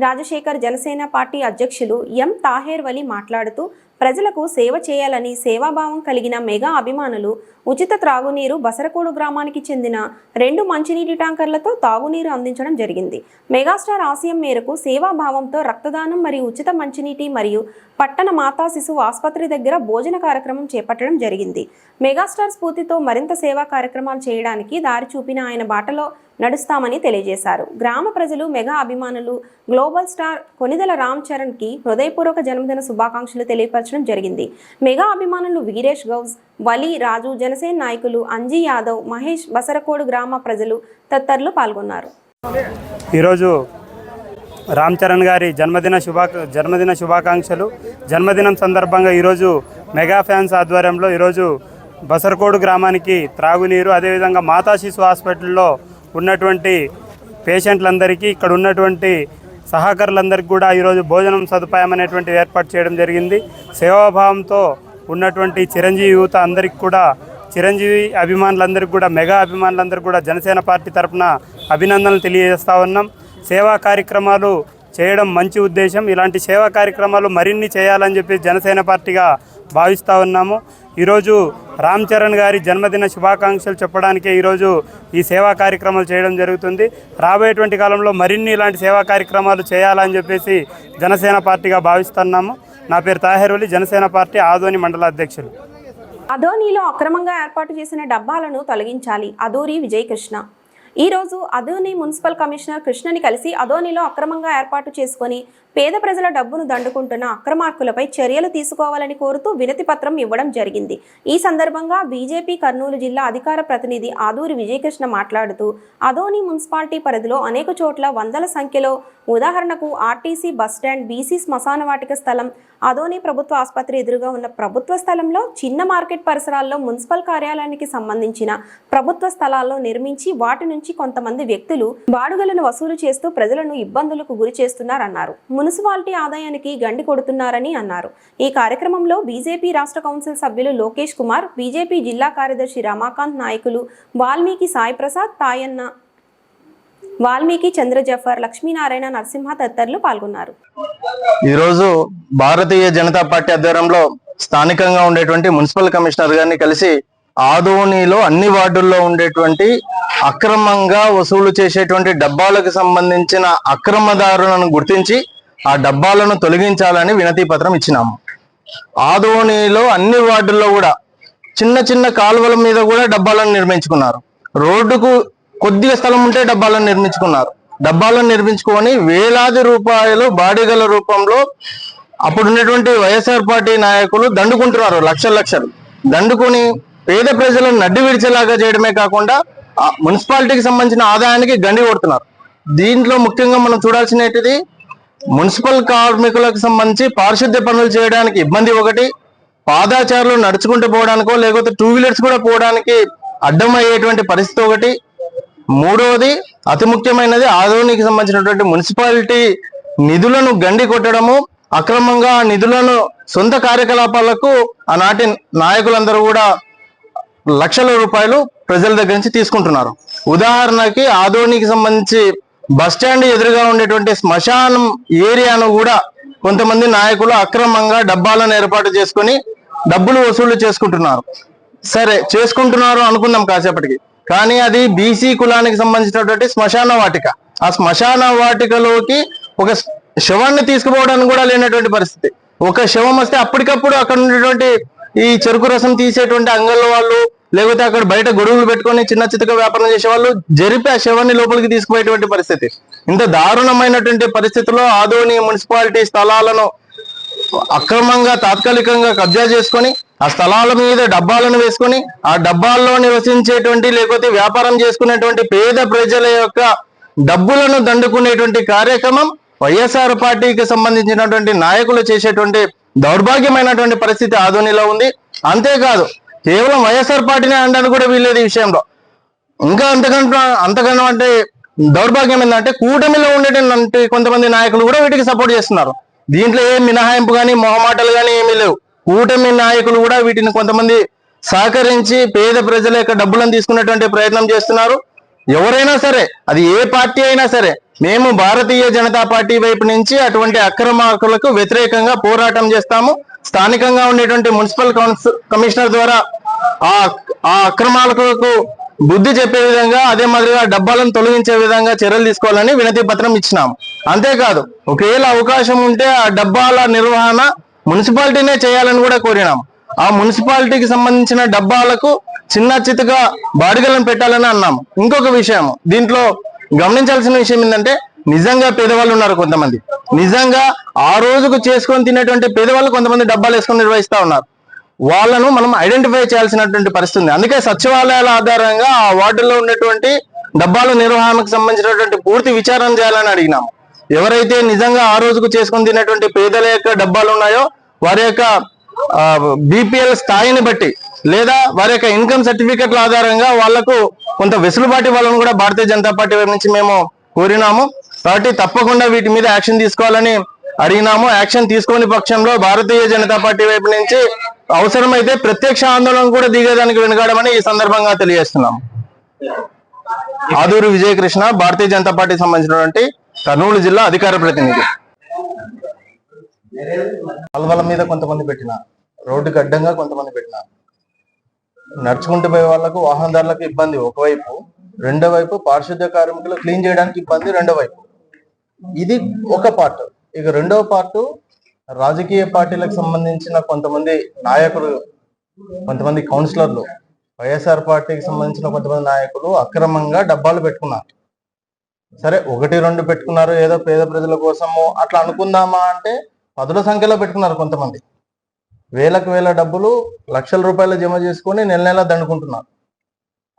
రాజశేఖర్, జనసేన పార్టీ అధ్యక్షులు ఎం తాహేర్ వలి మాట్లాడుతూ ప్రజలకు సేవ చేయాలని సేవాభావం కలిగిన మెగా అభిమానులు ఉచిత త్రాగునీరు బసరకోడు గ్రామానికి చెందిన 2 మంచినీటి ట్యాంకర్లతో తాగునీరు అందించడం జరిగింది. మెగాస్టార్ ఆశయం మేరకు సేవాభావంతో రక్తదానం మరియు ఉచిత మంచినీటి మరియు పట్టణ మాతా శిశువు ఆసుపత్రి దగ్గర భోజన కార్యక్రమం చేపట్టడం జరిగింది. మెగాస్టార్ స్ఫూర్తితో మరింత సేవా కార్యక్రమాలు చేయడానికి దారి చూపిన ఆయన బాటలో నడుస్తామని తెలియజేశారు. గ్రామ ప్రజలు, మెగా అభిమానులు గ్లోబల్ స్టార్ కొనిదెల రామ్ చరణ్కి హృదయపూర్వక జన్మదిన శుభాకాంక్షలు తెలియపరచడం జరిగింది. మెగా అభిమానులు వీరేష్ గౌజ్, వలి, రాజు, జనసేన నాయకులు అంజీ యాదవ్, మహేష్, బసరకోడు గ్రామ ప్రజలు తదితరులు పాల్గొన్నారు. ఈరోజు రామ్ చరణ్ గారి జన్మదిన శుభాకాంక్షలు. జన్మదినం సందర్భంగా ఈరోజు మెగా ఫ్యాన్స్ ఆధ్వర్యంలో ఈరోజు బసరకోడు గ్రామానికి త్రాగునీరు, అదేవిధంగా మాతా శిశు హాస్పిటల్లో ఉన్నటువంటి పేషెంట్లందరికీ, ఇక్కడ ఉన్నటువంటి సహకారులందరికీ కూడా ఈరోజు భోజనం సదుపాయం అనేటువంటి ఏర్పాటు చేయడం జరిగింది. సేవాభావంతో ఉన్నటువంటి చిరంజీవి యువత అందరికీ కూడా, చిరంజీవి అభిమానులందరికీ కూడా, మెగా అభిమానులందరికీ కూడా జనసేన పార్టీ తరఫున అభినందనలు తెలియజేస్తూ ఉన్నాం. సేవా కార్యక్రమాలు చేయడం మంచి ఉద్దేశం. ఇలాంటి సేవా కార్యక్రమాలు మరిన్ని చేయాలని చెప్పి జనసేన పార్టీగా భావిస్తూ ఉన్నాము. ఈరోజు రామ్ చరణ్ గారి జన్మదిన శుభాకాంక్షలు చెప్పడానికే ఈరోజు ఈ సేవా కార్యక్రమాలు చేయడం జరుగుతుంది. రాబోయేటువంటి కాలంలో మరిన్ని ఇలాంటి సేవా కార్యక్రమాలు చేయాలని చెప్పేసి జనసేన పార్టీగా భావిస్తున్నాము. నా పేరు తాహేర్ వలి, జనసేన పార్టీ ఆదోని మండల అధ్యక్షులు. అదోనిలో అక్రమంగా ఏర్పాటు చేసిన డబ్బాలను తొలగించాలి. అదూరి విజయకృష్ణ ఈరోజు అదోని మున్సిపల్ కమిషనర్ కృష్ణని కలిసి అదోనిలో అక్రమంగా ఏర్పాటు చేసుకొని పేద ప్రజల డబ్బును దండుకుంటున్న అక్రమార్కులపై చర్యలు తీసుకోవాలని కోరుతూ వినతి పత్రం ఇవ్వడం జరిగింది. ఈ సందర్భంగా బీజేపీ కర్నూలు జిల్లా అధికార ప్రతినిధి ఆదూరి విజయకృష్ణ మాట్లాడుతూ అదోని మున్సిపాలిటీ పరిధిలో అనేక చోట్ల వందల సంఖ్యలో, ఉదాహరణకు ఆర్టీసీ బస్టాండ్, బీసీ శ్మశాన వాటిక స్థలం, అదోని ప్రభుత్వ ఆసుపత్రి ఎదురుగా ఉన్న ప్రభుత్వ స్థలంలో, చిన్న మార్కెట్ పరిసరాల్లో మున్సిపల్ కార్యాలయానికి సంబంధించిన ప్రభుత్వ స్థలాల్లో నిర్మించి వాటి నుంచి కొంతమంది వ్యక్తులు బాడుగలను వసూలు చేస్తూ ప్రజలను ఇబ్బందులకు గురి చేస్తున్నారన్నారు. మున్సిపాలిటీ ఆదాయానికి గండి కొడుతున్నారని అన్నారు. ఈ కార్యక్రమంలో బీజేపీ రాష్ట్ర కౌన్సిల్ సభ్యులు లోకేష్ కుమార్, బీజేపీ జిల్లా కార్యదర్శి రమాకాంత్, నాయకులు వాల్మీకి సాయి ప్రసాద్, తాయన్న, వాల్మీకి చంద్ర జఫర్, లక్ష్మీనారాయణ, నరసింహ తదితరులు పాల్గొన్నారు. ఈరోజు భారతీయ జనతా పార్టీ ఆధ్వర్యంలో స్థానికంగా ఉండేటువంటి మున్సిపల్ కమిషనర్ గారిని కలిసి ఆదోనిలో అన్ని వార్డుల్లో ఉండేటువంటి అక్రమంగా వసూలు చేసేటువంటి డబ్బాలకు సంబంధించిన అక్రమదారులను గుర్తించి ఆ డబ్బాలను తొలగించాలని వినతి పత్రం ఇచ్చినాము. ఆదోనిలో అన్ని వార్డుల్లో కూడా చిన్న చిన్న కాలువల మీద కూడా డబ్బాలను నిర్మించుకున్నారు. రోడ్డుకు కొద్దిగా స్థలం ఉంటే డబ్బాలను నిర్మించుకున్నారు. డబ్బాలను నిర్మించుకొని వేలాది రూపాయలు బాడిగల రూపంలో అప్పుడున్నటువంటి వైఎస్ఆర్ పార్టీ నాయకులు దండుకుంటున్నారు. లక్షలు దండుకొని పేద ప్రజలను నడ్డి విడిచేలాగా చేయడమే కాకుండా మున్సిపాలిటీకి సంబంధించిన ఆదాయానికి గండి కొడుతున్నారు. దీంట్లో ముఖ్యంగా మనం చూడాల్సినది మున్సిపల్ కార్మికులకు సంబంధించి పారిశుద్ధ్య పనులు చేయడానికి ఇబ్బంది ఒకటి, పాదాచారులు నడుచుకుంటూ పోవడానికో లేకపోతే 2 వీలర్స్ కూడా పోవడానికి అడ్డం అయ్యేటువంటి పరిస్థితి ఒకటి. మూడవది అతి ముఖ్యమైనది ఆదోనికి సంబంధించినటువంటి మున్సిపాలిటీ నిధులను గండి కొట్టడము, అక్రమంగా నిధులను సొంత కార్యకలాపాలకు ఆనాటి నాయకులందరూ కూడా లక్షల రూపాయలు ప్రజల దగ్గర నుంచి తీసుకుంటున్నారు. ఉదాహరణకి ఆదోనికి సంబంధించి బస్టాండ్ ఎదురుగా ఉండేటువంటి శ్మశానం ఏరియాను కూడా కొంతమంది నాయకులు అక్రమంగా డబ్బాలను ఏర్పాటు చేసుకొని డబ్బులు వసూలు చేసుకుంటున్నారు. సరే చేసుకుంటున్నారు అనుకుందాం కాసేపటికి, కానీ అది బీసీ కులానికి సంబంధించినటువంటి శ్మశాన వాటిక. ఆ శ్మశాన వాటికలోకి ఒక శవాన్ని తీసుకుపోవడానికి కూడా లేనటువంటి పరిస్థితి. ఒక శవం వస్తే అప్పటికప్పుడు అక్కడ ఉండేటువంటి ఈ చెరుకు రసం తీసేటువంటి అంగళ్ళ వాళ్ళు, లేకపోతే అక్కడ బయట గొడుగులు పెట్టుకొని చిన్న చితక వ్యాపారం చేసే వాళ్ళు జరిపి ఆ శవాన్ని లోపలికి తీసుకుపోయేటువంటి పరిస్థితి. ఇంత దారుణమైనటువంటి పరిస్థితిలో ఆదోని మున్సిపాలిటీ స్థలాలను అక్రమంగా తాత్కాలికంగా కబ్జా చేసుకొని ఆ స్థలాల మీద డబ్బాలను వేసుకొని ఆ డబ్బాల్లో నివసించేటువంటి లేకపోతే వ్యాపారం చేసుకునేటువంటి పేద ప్రజల యొక్క డబ్బులను దండుకునేటువంటి కార్యక్రమం వైఎస్ఆర్ పార్టీకి సంబంధించినటువంటి నాయకులు చేసేటువంటి దౌర్భాగ్యమైనటువంటి పరిస్థితి ఆధునిలో ఉంది. అంతేకాదు కేవలం వైఎస్ఆర్ పార్టీనే అనడానికి కూడా వీల్లేదు ఈ విషయంలో. ఇంకా అంతకన్నా అంటే దౌర్భాగ్యం ఏంటంటే కూటమిలో ఉండేటువంటి కొంతమంది నాయకులు కూడా వీటికి సపోర్ట్ చేస్తున్నారు. దీంట్లో ఏ మినహాయింపు కానీ మొహమాటలు కానీ ఏమీ లేవు. కూటమి నాయకులు కూడా వీటిని కొంతమంది సహకరించి పేద ప్రజల యొక్క డబ్బులను తీసుకునేటువంటి ప్రయత్నం చేస్తున్నారు. ఎవరైనా సరే, అది ఏ పార్టీ అయినా సరే, మేము భారతీయ జనతా పార్టీ వైపు నుంచి అటువంటి అక్రమార్కులకు వ్యతిరేకంగా పోరాటం చేస్తాము. స్థానికంగా ఉండేటువంటి మున్సిపల్ కమిషనర్ ద్వారా ఆ అక్రమార్కులకు బుద్ధి చెప్పే విధంగా, అదే మాదిరిగా డబ్బాలను తొలగించే విధంగా చర్యలు తీసుకోవాలని వినతి పత్రం ఇచ్చినాము. అంతేకాదు ఒకవేళ అవకాశం ఉంటే ఆ డబ్బాల నిర్వహణ మున్సిపాలిటీనే చేయాలని కూడా కోరినాము. ఆ మున్సిపాలిటీకి సంబంధించిన డబ్బాలకు చిన్న చితగా బాడిగలను పెట్టాలని అన్నాము. ఇంకొక విషయం దీంట్లో గమనించాల్సిన విషయం ఏంటంటే, నిజంగా పేదవాళ్ళు ఉన్నారు కొంతమంది, నిజంగా ఆ రోజుకు చేసుకొని తినేటువంటి పేదవాళ్ళు కొంతమంది డబ్బాలు వేసుకొని నిర్వహిస్తా ఉన్నారు. వాళ్ళను మనం ఐడెంటిఫై చేయాల్సినటువంటి పరిస్థితి ఉంది. అందుకే సచివాలయాల ఆధారంగా ఆ వార్డుల్లో ఉన్నటువంటి డబ్బాల నిర్వహణకు సంబంధించినటువంటి పూర్తి విచారణ చేయాలని అడిగినాము. ఎవరైతే నిజంగా ఆ రోజుకు చేసుకొని తినేటువంటి పేదల యొక్క డబ్బాలు ఉన్నాయో వారి యొక్క బీపీఎల్ స్థాయిని బట్టి లేదా వారి యొక్క ఇన్కమ్ సర్టిఫికెట్ల ఆధారంగా వాళ్లకు కొంత వెసులుబాటు ఇవ్వాలని కూడా భారతీయ జనతా పార్టీ వైపు నుంచి మేము కోరినాము. కాబట్టి తప్పకుండా వీటి మీద యాక్షన్ తీసుకోవాలని అడిగినాము. యాక్షన్ తీసుకోని పక్షంలో భారతీయ జనతా పార్టీ వైపు నుంచి అవసరమైతే ప్రత్యక్ష ఆందోళన కూడా దిగేదానికి వెనుకాడమని ఈ సందర్భంగా తెలియజేస్తున్నాము. ఆదూరి విజయకృష్ణ, భారతీయ జనతా పార్టీకి సంబంధించినటువంటి కర్నూలు జిల్లా అధికార ప్రతినిధి. కాలువల మీద కొంతమంది పెట్టినారు, రోడ్డుకి అడ్డంగా కొంతమంది పెట్టినారు. నడుచుకుంటూ పోయే వాళ్ళకు, వాహనదారులకు ఇబ్బంది ఒకవైపు, రెండో వైపు పారిశుద్ధ్య కార్మికులు క్లీన్ చేయడానికి ఇబ్బంది రెండో వైపు. ఇది ఒక పార్ట్. ఇక రెండవ పార్ట్ రాజకీయ పార్టీలకు సంబంధించిన కొంతమంది నాయకులు, కొంతమంది కౌన్సిలర్లు, వైఎస్ఆర్ పార్టీకి సంబంధించిన కొంతమంది నాయకులు అక్రమంగా డబ్బాలు పెట్టుకున్నారు. సరే, 1-2 పెట్టుకున్నారు, ఏదో పేద ప్రజల కోసము అట్లా అనుకుందామా అంటే పదుల సంఖ్యలో పెట్టుకున్నారు. కొంతమంది వేలకు వేల డబ్బులు, లక్షల రూపాయలు జమ చేసుకొని నెల దండుకుంటున్నారు.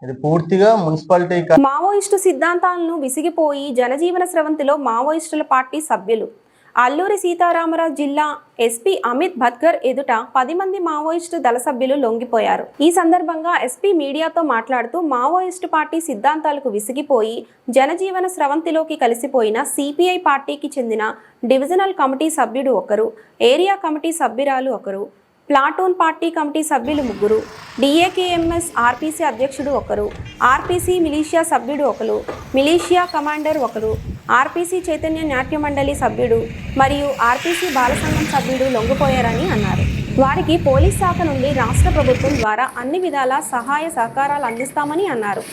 ఇది పూర్తిగా మున్సిపాలిటీ. మావోయిస్టు సిద్ధాంతాలను విసిగిపోయి జనజీవన స్రవంతిలో మావోయిస్టుల పార్టీ సభ్యులు అల్లూరి సీతారామరాజు జిల్లా ఎస్పీ అమిత్ భట్కర్ ఎదుట 10 మంది మావోయిస్టు దళ సభ్యులు లొంగిపోయారు. ఈ సందర్భంగా ఎస్పీ మీడియాతో మాట్లాడుతూ మావోయిస్టు పార్టీ సిద్ధాంతాలకు విసిగిపోయి జనజీవన స్రవంతిలోకి కలిసిపోయిన సిపిఐ పార్టీకి చెందిన డివిజనల్ కమిటీ సభ్యుడు ఒకరు, ఏరియా కమిటీ సభ్యురాలు ఒకరు, ప్లాటూన్ పార్టీ కమిటీ సభ్యులు 3, డిఏకేఎంఎస్ ఆర్పీసీ అధ్యక్షుడు ఒకరు, ఆర్పీసీ మిలీషియా సభ్యుడు ఒకరు, మిలీషియా కమాండర్ ఒకరు, ఆర్పీసీ చైతన్య నాట్య మండలి సభ్యుడు మరియు ఆర్పీసీ బాల సంఘం సభ్యుడు లొంగిపోయారని అన్నారు. వారికి పోలీస్ శాఖ నుండి రాష్ట్ర ప్రభుత్వం ద్వారా అన్ని విధాల సహాయ సహకారాలు అందిస్తామని అన్నారు.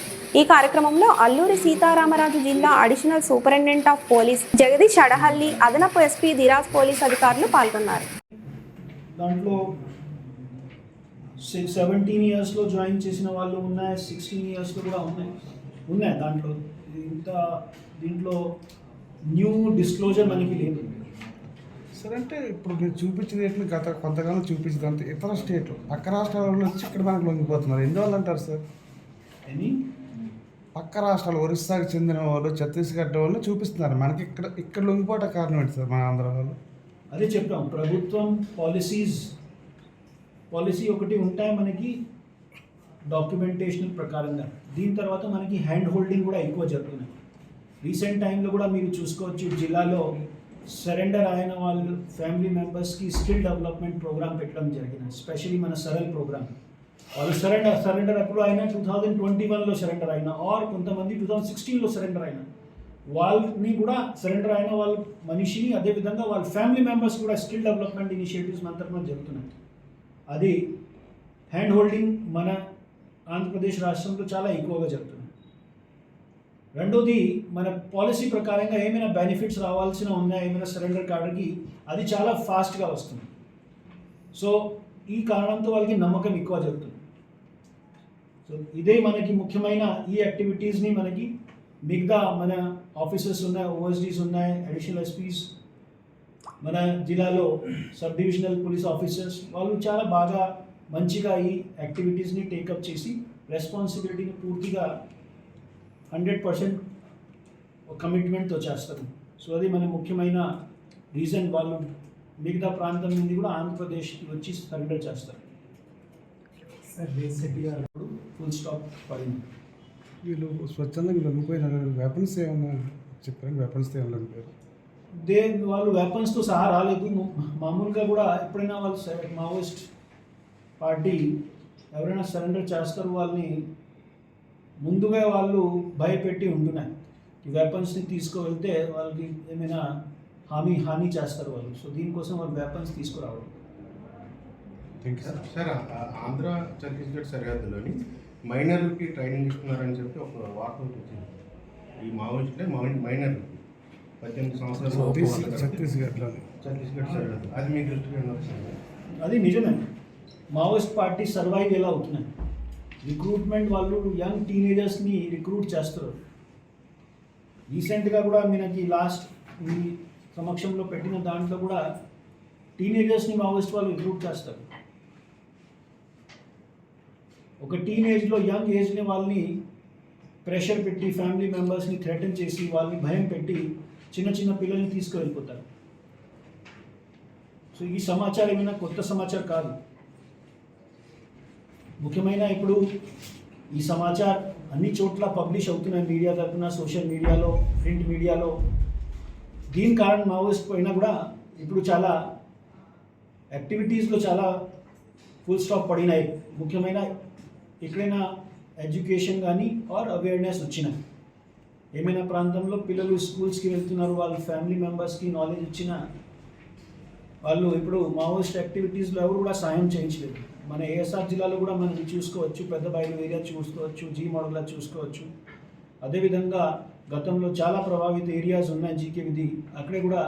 ఈ కార్యక్రమంలో అల్లూరి సీతారామరాజు జిల్లా additional superintendent of police Jagadish Adahalli, అదనపు ఎస్పీ ధిరాజ్ పోలీస్ అధికారులు పాల్గొన్నారు. దాంట్లో 17 ఇయర్స్లో జాయిన్ చేసిన వాళ్ళు ఉన్నాయి, 16 ఇయర్స్లో కూడా ఉన్నాయి దాంట్లో. దీంట్లో న్యూ డిస్క్లోజర్ మనకి లేదు సార్. అంటే ఇప్పుడు మీరు చూపించింది గత కొంతకాలం చూపించింది అంతే ఇతర స్టేట్లు, పక్క రాష్ట్రాలలో వచ్చి ఇక్కడ మనకు లొంగిపోతున్నారు. ఎందువల్ల అంటారు సార్? పక్క రాష్ట్రాలు, ఒరిస్సాకి చెందిన వాళ్ళు, ఛత్తీస్గఢ్ వాళ్ళు చూపిస్తున్నారు మనకి ఇక్కడ లొంగిపోవడం కారణం ఏంటి సార్? మన ఆంధ్ర వాళ్ళు అదే చెప్పాం, ప్రభుత్వం పాలసీ ఒకటి ఉంటాయి మనకి డాక్యుమెంటేషన్ ప్రకారంగా. దీని తర్వాత మనకి హ్యాండ్ హోల్డింగ్ కూడా ఎక్కువ జరుగుతున్నాయి. రీసెంట్ టైంలో కూడా మీరు చూసుకోవచ్చు, జిల్లాలో సరెండర్ అయిన వాళ్ళు ఫ్యామిలీ మెంబర్స్కి స్కిల్ డెవలప్మెంట్ ప్రోగ్రామ్ పెట్టడం జరిగింది. స్పెషల్లీ మన సరల్ ప్రోగ్రామ్. వాళ్ళు సరెండర్ ఎప్పుడు అయినా 2021లో సరెండర్ అయినా, ఆర్ కొంతమంది 2016లో సరెండర్ అయినా, వాళ్ళని కూడా సరెండర్ అయిన వాళ్ళ మనిషిని, అదేవిధంగా వాళ్ళ ఫ్యామిలీ మెంబర్స్ కూడా స్కిల్ డెవలప్మెంట్ ఇనిషియేటివ్స్ మన తరఫున జరుగుతున్నాయి. అది హ్యాండ్ హోల్డింగ్ మన ఆంధ్రప్రదేశ్ రాష్ట్రంలో చాలా ఎక్కువగా జరుగుతుంది. రెండోది, మన పాలసీ ప్రకారంగా ఏమైనా బెనిఫిట్స్ రావాల్సిన ఉన్నాయి ఏమైనా సరెండర్ కార్డుకి, అది చాలా ఫాస్ట్గా వస్తుంది. సో ఈ కారణంతో వాళ్ళకి నమ్మకం ఎక్కువ జరుగుతుంది. సో ఇదే మనకి ముఖ్యమైన ఈ యాక్టివిటీస్ని మనకి మిగతా మన ఆఫీసర్స్ ఉన్నాయి, ఓఎస్డీస్ ఉన్నాయి, అడిషనల్ ఎస్పీస్, మన జిల్లాలో సబ్ డివిజనల్ పోలీస్ ఆఫీసర్స్, వాళ్ళు చాలా బాగా మంచిగా ఈ యాక్టివిటీస్ని టేకప్ చేసి రెస్పాన్సిబిలిటీని పూర్తిగా 100% కమిట్మెంట్తో చేస్తారు. సో అది మన ముఖ్యమైన రీజన్. వాళ్ళు మిగతా ప్రాంతం నుండి కూడా ఆంధ్రప్రదేశ్కి వచ్చి సరెండర్ చేస్తారు. ఫుల్ స్టాప్ పడింది. వీళ్ళు స్వచ్ఛందంగా లొంగిపోయినారు. వెపన్స్ ఏమన్నా చెప్పారు? వెపన్స్ ఏమన్నా లొంగిపోయారు? వాళ్ళు వెపన్స్తో సహా రాలేదు. మామూలుగా కూడా ఎప్పుడైనా వాళ్ళు మావోయిస్ట్ పార్టీ ఎవరైనా సరెండర్ చేస్తారు వాళ్ళని ముందుగా వాళ్ళు భయపెట్టి ఉంటున్నాయి. ఈ వెపన్స్ని తీసుకువెళ్తే వాళ్ళకి ఏమైనా హాని చేస్తారు వాళ్ళు. సో దీనికోసం వాళ్ళు వెపన్స్ తీసుకురావడం. Thank you sir. Andhra Chhattisgarh సరిహద్దులోని మైనర్లకి ట్రైనింగ్ ఇస్తున్నారని చెప్పి ఒక వార్త వచ్చింది. ఈ మావోయిస్టులే మైనర్లు 18 సంవత్సరాలు ఛత్తీస్గఢ్ సరిహద్దు. అది మీ దృష్టికి వచ్చింది? అది నిజమే. మావోయిస్ట్ పార్టీ సర్వైవ్ ఎలా అవుతున్నాయి. రిక్రూట్మెంట్ వాళ్ళు యంగ్ టీనేజర్స్ని రిక్రూట్ చేస్తారు. రీసెంట్గా కూడా మనకి లాస్ట్ ఈ సమక్షంలో పెట్టిన దాంట్లో కూడా టీనేజర్స్ని మావోయిస్ట్ వాళ్ళు రిక్రూట్ చేస్తారు. ఒక టీనేజ్లో యంగ్ ఏజ్ని వాళ్ళని ప్రెషర్ పెట్టి ఫ్యామిలీ మెంబర్స్ని థ్రెటన్ చేసి వాళ్ళని భయం పెట్టి చిన్న చిన్న పిల్లల్ని తీసుకువెళ్ళిపోతారు. సో ఈ సమాచారం ఏమైనా కొత్త సమాచారం కాదు. ముఖ్యమైన ఇప్పుడు ఈ సమాచారం అన్ని చోట్ల పబ్లిష్ అవుతున్నాయి, మీడియా తరఫున, సోషల్ మీడియాలో, ప్రింట్ మీడియాలో. దీని కారణం మావోయిస్ట్ పోయినా కూడా ఇప్పుడు చాలా యాక్టివిటీస్లో చాలా ఫుల్ స్టాప్ పడినాయి. ముఖ్యమైన ఎక్కడైనా ఎడ్యుకేషన్ కానీ ఆర్ అవేర్నెస్ వచ్చినాయి. ఏమైనా ప్రాంతంలో పిల్లలు స్కూల్స్కి వెళ్తున్నారు, వాళ్ళ ఫ్యామిలీ మెంబర్స్కి నాలెడ్జ్ ఇచ్చిన వాళ్ళు ఇప్పుడు మావోయిస్ట్ యాక్టివిటీస్లో ఎవరు కూడా సాయం చేయించలేదు. మన ఏఎస్ఆర్ జిల్లాలో కూడా మనం చూసుకోవచ్చు, పెద్ద బయలు ఏరియా చూసుకోవచ్చు, జీ మోడల్లా చూసుకోవచ్చు. అదేవిధంగా గతంలో చాలా ప్రభావిత ఏరియాస్ ఉన్నాయి జీకే విధి, అక్కడే కూడా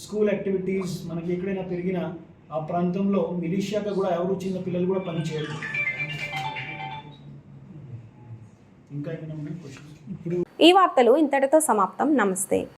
స్కూల్ యాక్టివిటీస్ మనకి ఎక్కడైనా పెరిగిన ఆ ప్రాంతంలో మిలీషియాగా కూడా ఎవరు చిన్న పిల్లలు కూడా పని చేయరు. ఇంకా ఏమైనా క్వశ్చన్స్? ఈ వార్తలు ఇంతటితో సమాప్తం. నమస్తే.